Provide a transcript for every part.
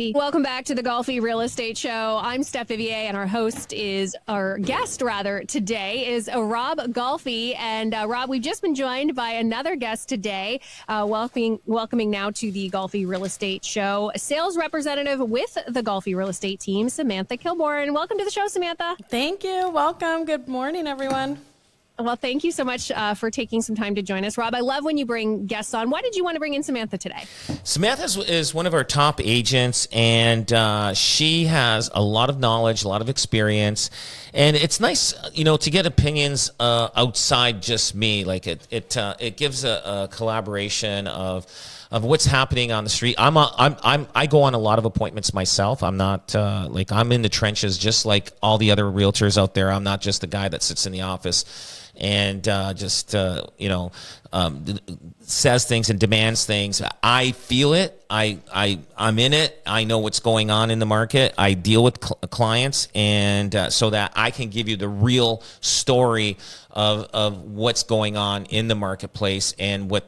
Welcome back to the Golfi Real Estate Show. I'm Steph Vivier, and our guest today is Rob Golfi. And Rob, we've just been joined by another guest today, welcoming now to the Golfi Real Estate Show, a sales representative with the Golfi Real Estate Team, Samantha Kilburn. Welcome to the show, Samantha. Thank you. Welcome. Good morning, everyone. Well, thank you so much for taking some time to join us. Rob, I love when you bring guests on. Why did you want to bring in Samantha today? Samantha is one of our top agents, and she has a lot of knowledge, a lot of experience. And it's nice, to get opinions outside just me. Like it gives a collaboration of what's happening on the street. I go on a lot of appointments myself. I'm not I'm in the trenches just like all the other realtors out there. I'm not just the guy that sits in the office and says things and demands things. I feel it. I'm in it. I know what's going on in the market. I deal with clients, and so that I can give you the real story of what's going on in the marketplace and what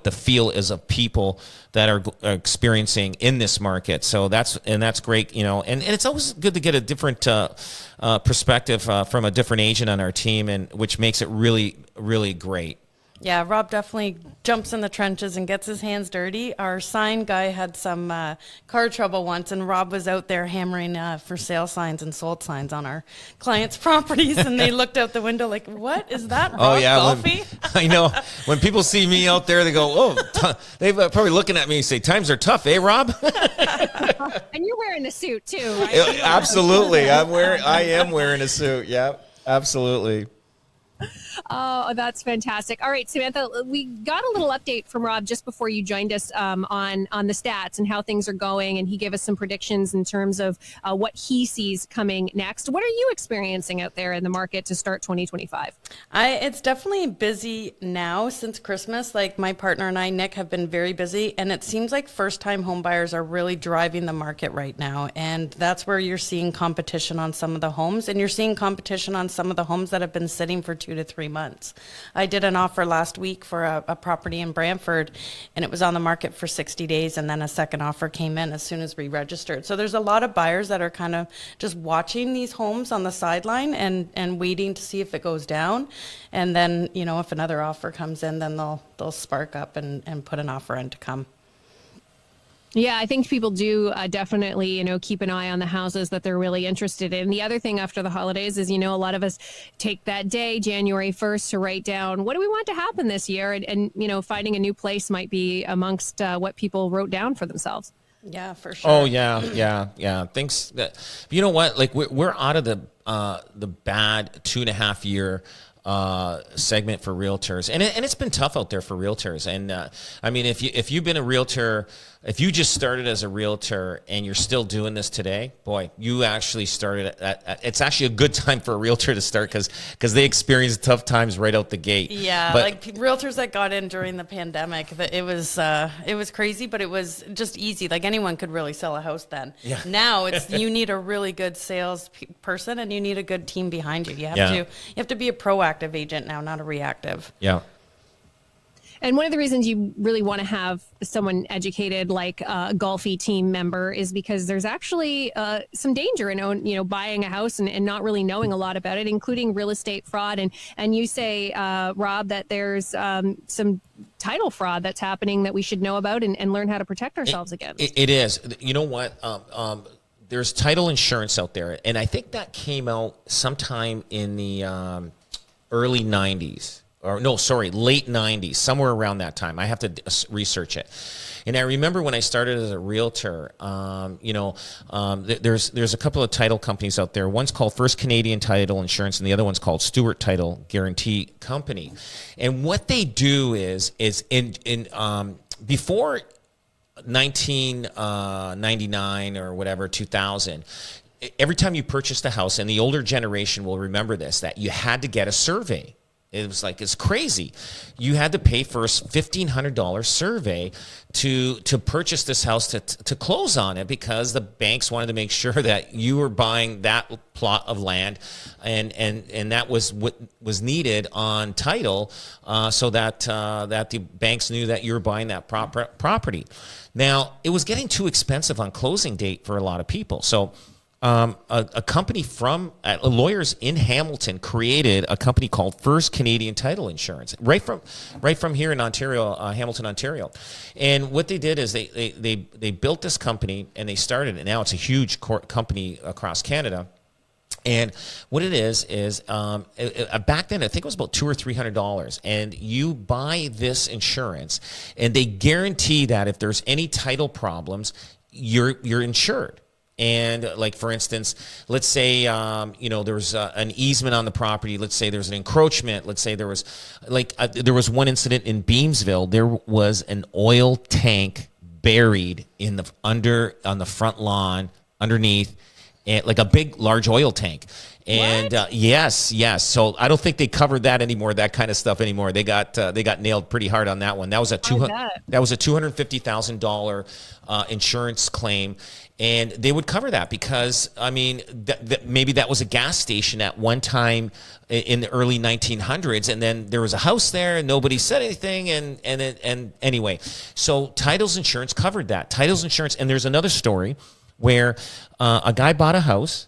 the feel is of people that are experiencing in this market. So that's great, and it's always good to get a different perspective from a different agent on our team, and which makes it really, really great. Yeah, Rob definitely jumps in the trenches and gets his hands dirty. Our sign guy had some car trouble once, and Rob was out there hammering for sale signs and sold signs on our clients' properties, and they looked out the window like, what is that, Rob Golfi? I know. When people see me out there, they go, they're probably looking at me and say, times are tough, eh, Rob? And you're wearing a suit, too, right? Absolutely. I am wearing a suit, yeah, absolutely. Oh, that's fantastic. All right, Samantha, we got a little update from Rob just before you joined us on the stats and how things are going, and he gave us some predictions in terms of what he sees coming next. What are you experiencing out there in the market to start 2025? It's definitely busy now since Christmas. Like my partner and I, Nick, have been very busy, and it seems like first-time homebuyers are really driving the market right now, and that's where you're seeing competition on some of the homes, and you're seeing competition on some of the homes that have been sitting for 2 to 3 months. I did an offer last week for a property in Brantford, and it was on the market for 60 days, and then a second offer came in as soon as we registered. So there's a lot of buyers that are kind of just watching these homes on the sideline and waiting to see if it goes down. And then, if another offer comes in, then they'll spark up and put an offer in to come. Yeah, I think people do definitely, keep an eye on the houses that they're really interested in. The other thing after the holidays is, a lot of us take that day, January 1st, to write down what do we want to happen this year? And finding a new place might be amongst what people wrote down for themselves. Yeah, for sure. Oh, yeah. Thanks. You know what? Like we're out of the bad 2.5 year segment for realtors, and it's been tough out there for realtors. And I mean, if you've been a realtor, if you just started as a realtor and you're still doing this today, boy, you actually started it's actually a good time for a realtor to start because they experienced tough times right out the gate. Yeah, like realtors that got in during the pandemic, it was crazy, but it was just easy. Like anyone could really sell a house then. Yeah. Now it's you need a really good sales person and you need a good team behind you. You have to be a proactive agent now, not a reactive. Yeah. And one of the reasons you really want to have someone educated like a Golfi team member is because there's actually some danger in buying a house and not really knowing a lot about it, including real estate fraud. And you say, Rob, that there's some title fraud that's happening that we should know about and learn how to protect ourselves against. It is. You know what? There's title insurance out there, and I think that came out sometime in the early 90s. Late 90s, somewhere around that time. I have to research it. And I remember when I started as a realtor, there's a couple of title companies out there. One's called First Canadian Title Insurance, and the other one's called Stewart Title Guarantee Company. And what they do is before 1999 or whatever, 2000, every time you purchased a house, and the older generation will remember this, that you had to get a survey. It was like, it's crazy. You had to pay for a $1,500 survey to purchase this house to close on it, because the banks wanted to make sure that you were buying that plot of land, and that was what was needed on title, so that the banks knew that you were buying that property. Now, it was getting too expensive on closing date for a lot of people. So a company from lawyers in Hamilton created a company called First Canadian Title Insurance, right from here in Ontario, Hamilton, Ontario. And what they did is they built this company, and they started it. Now it's a huge company across Canada. And what it is back then, I think it was about $200 or $300, and you buy this insurance, and they guarantee that if there's any title problems, you're insured. And like, for instance, let's say, there's an easement on the property. Let's say there's an encroachment. Let's say there was there was one incident in Beamsville. There was an oil tank buried on the front lawn underneath, and like a big, large oil tank. And yes. So I don't think they covered that anymore, that kind of stuff anymore. They got nailed pretty hard on that one. That was a $250,000 insurance claim. And they would cover that because, I mean, maybe that was a gas station at one time in the early 1900s, and then there was a house there, and nobody said anything, and anyway, so titles insurance covered that. Titles insurance, and there's another story where a guy bought a house,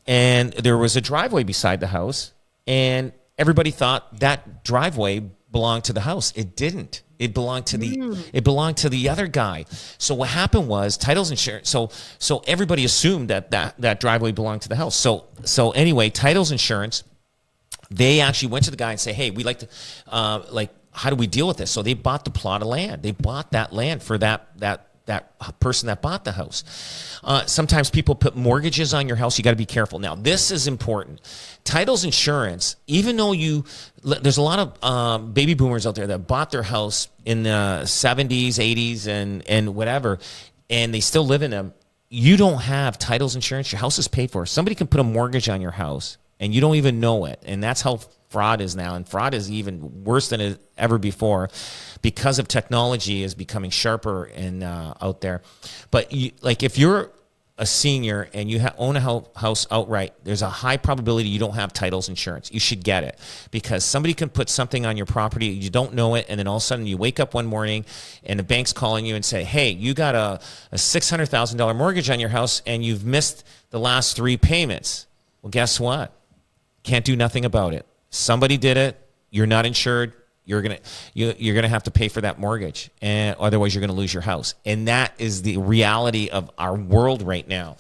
and there was a driveway beside the house, and everybody thought that driveway belonged to the house. It didn't. It belonged to the other guy. So what happened was titles insurance. So everybody assumed that driveway belonged to the house. So anyway, titles insurance, they actually went to the guy and say, hey, we'd like to how do we deal with this? So they bought the plot of land. They bought that land for that person that bought the house. Sometimes people put mortgages on your house. You got to be careful. Now, this is important. Titles insurance, even though there's a lot of baby boomers out there that bought their house in the 70s, 80s, and whatever, and they still live in them. You don't have titles insurance. Your house is paid for. Somebody can put a mortgage on your house, and you don't even know it. And that's how fraud is now. And fraud is even worse than it ever before, because of technology is becoming sharper and out there. But if you're a senior and you own a house outright, there's a high probability you don't have titles insurance. You should get it, because somebody can put something on your property, you don't know it, and then all of a sudden you wake up one morning and the bank's calling you and say, hey, you got a $600,000 mortgage on your house and you've missed the last 3 payments. Well, guess what? Can't do nothing about it. Somebody did it. You're not insured. You're gonna have to pay for that mortgage, and otherwise you're gonna lose your house. And that is the reality of our world right now.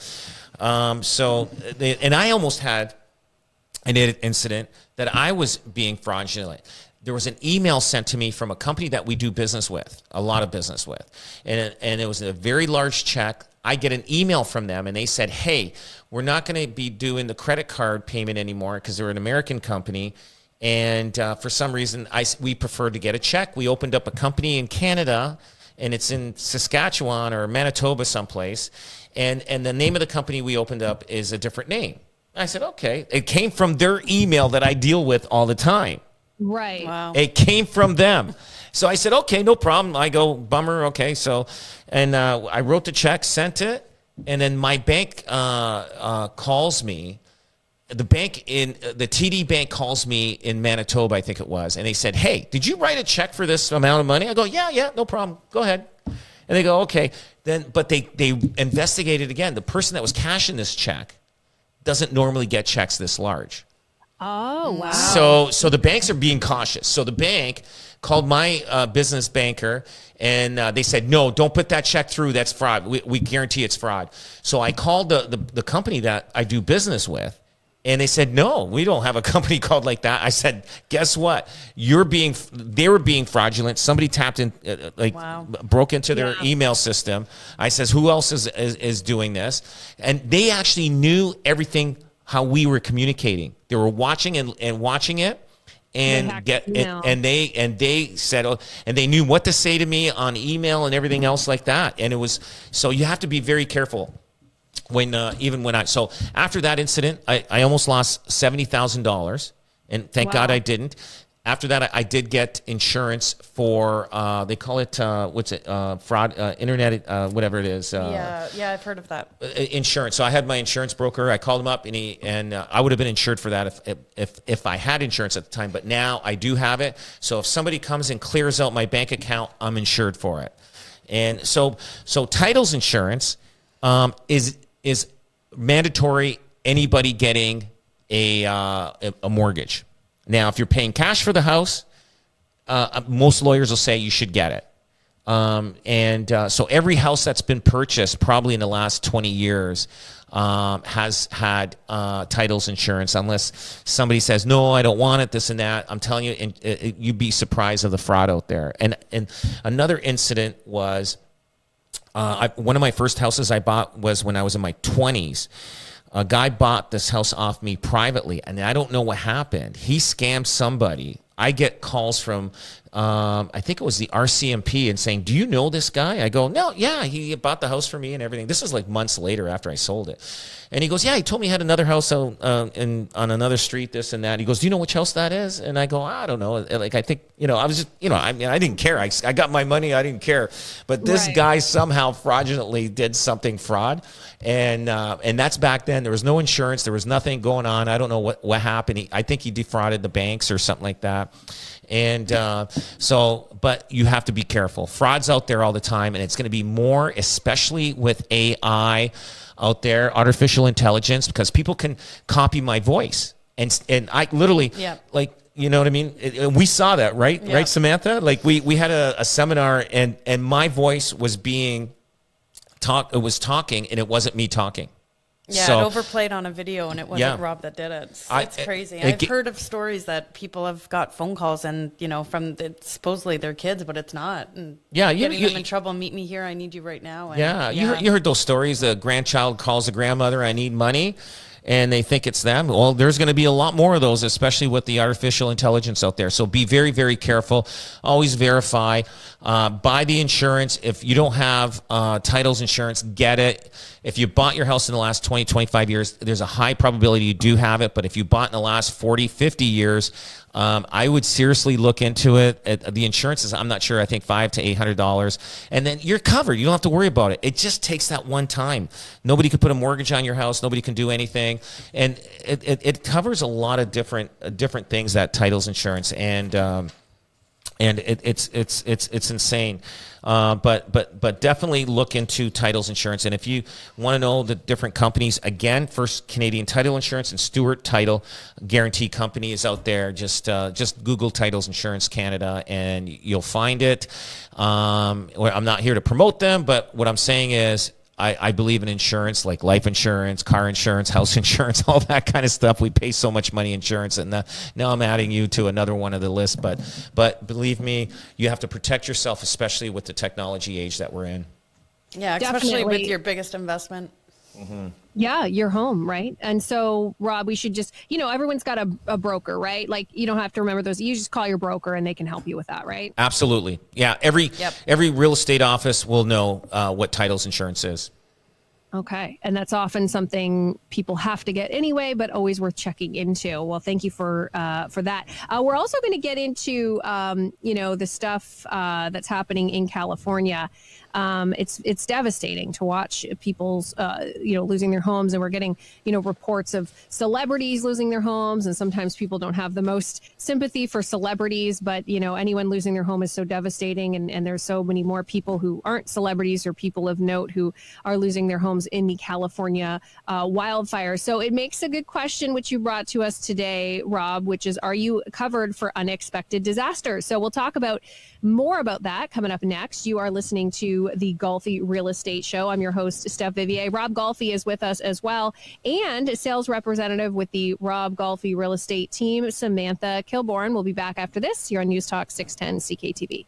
And I almost had an incident that I was being fraudulent. There was an email sent to me from a company that we do business with, a lot of business with, and it was a very large check. I get an email from them, and they said, hey, we're not going to be doing the credit card payment anymore, because they're an American company. And for some reason, we prefer to get a check. We opened up a company in Canada, and it's in Saskatchewan or Manitoba someplace. And the name of the company we opened up is a different name. I said, okay. It came from their email that I deal with all the time. Right. Wow. It came from them. So I said, okay, no problem. I go, bummer. Okay. So, and I wrote the check, sent it. And then my bank calls me. The bank the TD Bank calls me in Manitoba, I think it was. And they said, hey, did you write a check for this amount of money? I go, yeah, no problem. Go ahead. And they go, okay. But they investigated again. The person that was cashing this check doesn't normally get checks this large. Oh, wow. So the banks are being cautious. So the bank called my business banker, and they said, no, don't put that check through. That's fraud. We guarantee it's fraud. So I called the company that I do business with, and they said, no, we don't have a company called like that. I said, guess what? They were being fraudulent. Somebody tapped in, broke into their email system. I says, who else is doing this? And they actually knew everything, how we were communicating. They were watching and watching it. And they said, and they knew what to say to me on email and everything else like that. And it was, so you have to be very careful so after that incident, I almost lost $70,000, and thank God I didn't. After that, I did get insurance for, they call it, fraud, internet, whatever it is. Yeah, I've heard of that. Insurance. So I had my insurance broker. I called him up, and I would have been insured for that if I had insurance at the time. But now I do have it. So if somebody comes and clears out my bank account, I'm insured for it. And so titles insurance is mandatory. Anybody getting a mortgage. Now, if you're paying cash for the house, most lawyers will say you should get it. So every house that's been purchased probably in the last 20 years has had titles insurance, unless somebody says, no, I don't want it, this and that. I'm telling you, you'd be surprised of the fraud out there. And another incident was one of my first houses I bought was when I was in my 20s. A guy bought this house off me privately, and I don't know what happened. He scammed somebody. I get calls from, I think it was the RCMP, and saying, do you know this guy? I go, no, yeah, he bought the house for me and everything. This was like months later after I sold it. And he goes, yeah, he told me he had another house on another street, this and that. He goes, do you know which house that is? And I go, I don't know. Like, I think, I was just, I didn't care. I got my money. I didn't care. But this guy somehow fraudulently did something fraud. And that's back then. There was no insurance. There was nothing going on. I don't know what happened. I think he defrauded the banks or something like that. And but you have to be careful. Fraud's out there all the time, and it's going to be more, especially with AI out there, artificial intelligence, because people can copy my voice. And I literally, like, you know what I mean? We saw that, right? Yeah. Right, Samantha? Like, we had a seminar, and my voice was being talking, and it wasn't me talking. Yeah, it overplayed on a video, and it wasn't Rob that did it. It's crazy. I've heard of stories that people have got phone calls, and from supposedly their kids, but it's not. And getting them in trouble. Meet me here. I need you right now. And, you heard those stories. The grandchild calls the grandmother, I need money, and they think it's them. Well, there's going to be a lot more of those, especially with the artificial intelligence out there. So be very, very careful. Always verify. Buy the insurance. If you don't have titles insurance, get it. If you bought your house in the last 20, 25 years, there's a high probability you do have it. But if you bought in the last 40, 50 years, I would seriously look into it. The insurance is, I'm not sure, I think $500 to $800. And then you're covered. You don't have to worry about it. It just takes that one time. Nobody can put a mortgage on your house. Nobody can do anything. And it covers a lot of different things, that titles insurance. And it's insane. But definitely look into titles insurance. And if you want to know the different companies, again, First Canadian Title Insurance and Stewart Title Guarantee Company is out there. Just Google Titles Insurance Canada and you'll find it. I'm not here to promote them, but what I'm saying is, I believe in insurance, like life insurance, car insurance, house insurance, all that kind of stuff. We pay so much money in insurance, and now I'm adding you to another one of the list. But believe me, you have to protect yourself, especially with the technology age that we're in. Yeah, especially with your biggest investment. Mm-hmm. Yeah, your home, right? And so, Rob, we should just, everyone's got a broker, right? Like, you don't have to remember those. You just call your broker and they can help you with that, right? Absolutely. Yeah, every real estate office will know what titles insurance is. Okay. And that's often something people have to get anyway, but always worth checking into. Well, thank you for that. We're also going to get into, the stuff that's happening in California. It's devastating to watch people's, losing their homes. And we're getting, reports of celebrities losing their homes. And sometimes people don't have the most sympathy for celebrities, but, anyone losing their home is so devastating. And there's so many more people who aren't celebrities or people of note who are losing their homes in the California wildfire. So it makes a good question, which you brought to us today, Rob, which is, are you covered for unexpected disasters? So we'll talk more about that coming up next. You are listening to the Golfi Real Estate Show. I'm your host, Steph Vivier. Rob Golfi is with us as well, and sales representative with the Rob Golfi Real Estate Team, Samantha Kilburn. We'll be back after this here on News Talk 610 CKTV.